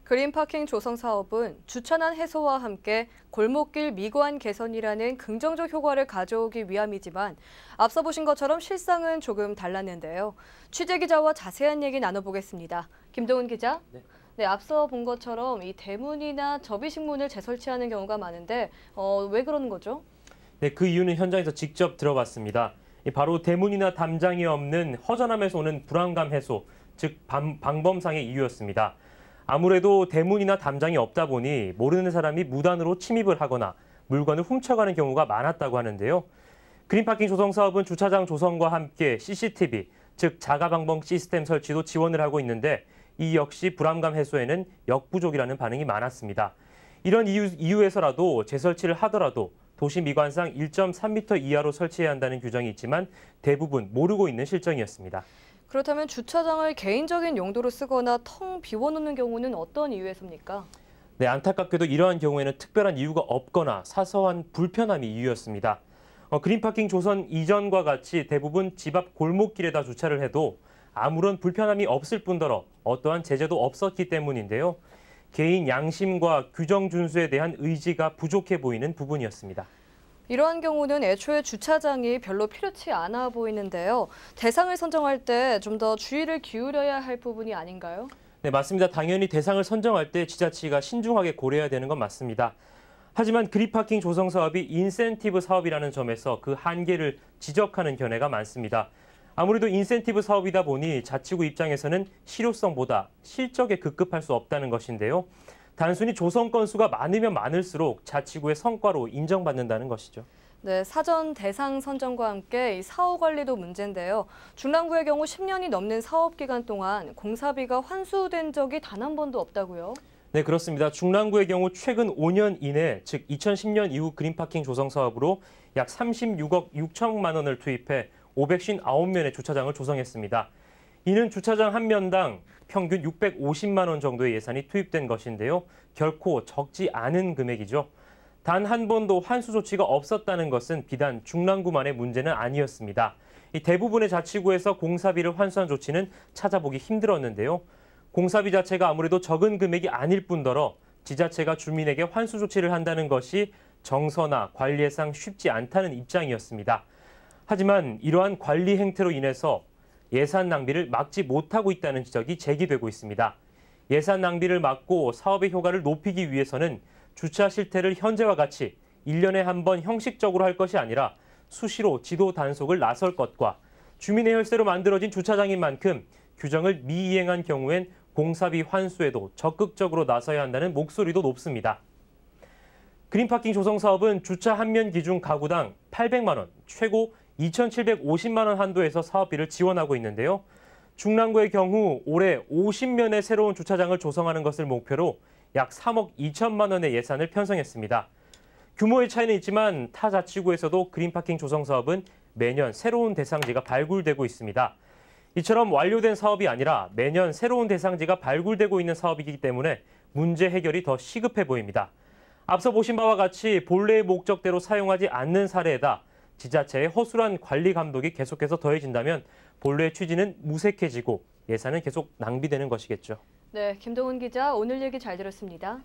그린파킹 조성 사업은 주차난 해소와 함께 골목길 미관 개선이라는 긍정적 효과를 가져오기 위함이지만 앞서 보신 것처럼 실상은 조금 달랐는데요. 취재 기자와 자세한 얘기 나눠보겠습니다. 김동훈 기자. 네, 앞서 본 것처럼 이 대문이나 접이식문을 재설치하는 경우가 많은데 왜 그러는 거죠? 네, 그 이유는 현장에서 직접 들어봤습니다. 바로 대문이나 담장이 없는 허전함에서 오는 불안감 해소, 즉 방범상의 이유였습니다. 아무래도 대문이나 담장이 없다 보니 모르는 사람이 무단으로 침입을 하거나 물건을 훔쳐가는 경우가 많았다고 하는데요. 그린파킹 조성 사업은 주차장 조성과 함께 CCTV, 즉 자가방범 시스템 설치도 지원을 하고 있는데 이 역시 불안감 해소에는 역부족이라는 반응이 많았습니다. 이런 이유에서라도 재설치를 하더라도 도시 미관상 1.3m 이하로 설치해야 한다는 규정이 있지만 대부분 모르고 있는 실정이었습니다. 그렇다면 주차장을 개인적인 용도로 쓰거나 텅 비워놓는 경우는 어떤 이유에서입니까? 네, 안타깝게도 이러한 경우에는 특별한 이유가 없거나 사소한 불편함이 이유였습니다. 그린파킹 조선 이전과 같이 대부분 집 앞 골목길에다 주차를 해도 아무런 불편함이 없을 뿐더러 어떠한 제재도 없었기 때문인데요. 개인 양심과 규정 준수에 대한 의지가 부족해 보이는 부분이었습니다. 이러한 경우는 애초에 주차장이 별로 필요치 않아 보이는데요. 대상을 선정할 때 좀 더 주의를 기울여야 할 부분이 아닌가요? 네, 맞습니다. 당연히 대상을 선정할 때 지자체가 신중하게 고려해야 되는 건 맞습니다. 하지만 그린파킹 조성 사업이 인센티브 사업이라는 점에서 그 한계를 지적하는 견해가 많습니다. 아무래도 인센티브 사업이다 보니 자치구 입장에서는 실효성보다 실적에 급급할 수 없다는 것인데요. 단순히 조성 건수가 많으면 많을수록 자치구의 성과로 인정받는다는 것이죠. 네, 사전 대상 선정과 함께 이 사후 관리도 문제인데요. 중랑구의 경우 10년이 넘는 사업 기간 동안 공사비가 환수된 적이 단 한 번도 없다고요? 네, 그렇습니다. 중랑구의 경우 최근 5년 이내, 즉 2010년 이후 그린파킹 조성 사업으로 약 36억 6천만 원을 투입해 559면의 주차장을 조성했습니다. 이는 주차장 한 면당 평균 650만 원 정도의 예산이 투입된 것인데요. 결코 적지 않은 금액이죠. 단 한 번도 환수 조치가 없었다는 것은 비단 중랑구만의 문제는 아니었습니다. 이 대부분의 자치구에서 공사비를 환수한 조치는 찾아보기 힘들었는데요. 공사비 자체가 아무래도 적은 금액이 아닐 뿐더러 지자체가 주민에게 환수 조치를 한다는 것이 정서나 관리상 쉽지 않다는 입장이었습니다. 하지만 이러한 관리 행태로 인해서 예산 낭비를 막지 못하고 있다는 지적이 제기되고 있습니다. 예산 낭비를 막고 사업의 효과를 높이기 위해서는 주차 실태를 현재와 같이 1년에 한 번 형식적으로 할 것이 아니라 수시로 지도 단속을 나설 것과 주민의 혈세로 만들어진 주차장인 만큼 규정을 미이행한 경우엔 공사비 환수에도 적극적으로 나서야 한다는 목소리도 높습니다. 그린파킹 조성 사업은 주차 한 면 기준 가구당 800만 원, 최고 2,750만 원 한도에서 사업비를 지원하고 있는데요. 중랑구의 경우 올해 50면의 새로운 주차장을 조성하는 것을 목표로 약 3억 2천만 원의 예산을 편성했습니다. 규모의 차이는 있지만 타 자치구에서도 그린파킹 조성 사업은 매년 새로운 대상지가 발굴되고 있습니다. 이처럼 완료된 사업이 아니라 매년 새로운 대상지가 발굴되고 있는 사업이기 때문에 문제 해결이 더 시급해 보입니다. 앞서 보신 바와 같이 본래의 목적대로 사용하지 않는 사례에다 지자체의 허술한 관리 감독이 계속해서 더해진다면 본래의 취지는 무색해지고 예산은 계속 낭비되는 것이겠죠. 네, 김동훈 기자 오늘 얘기 잘 들었습니다.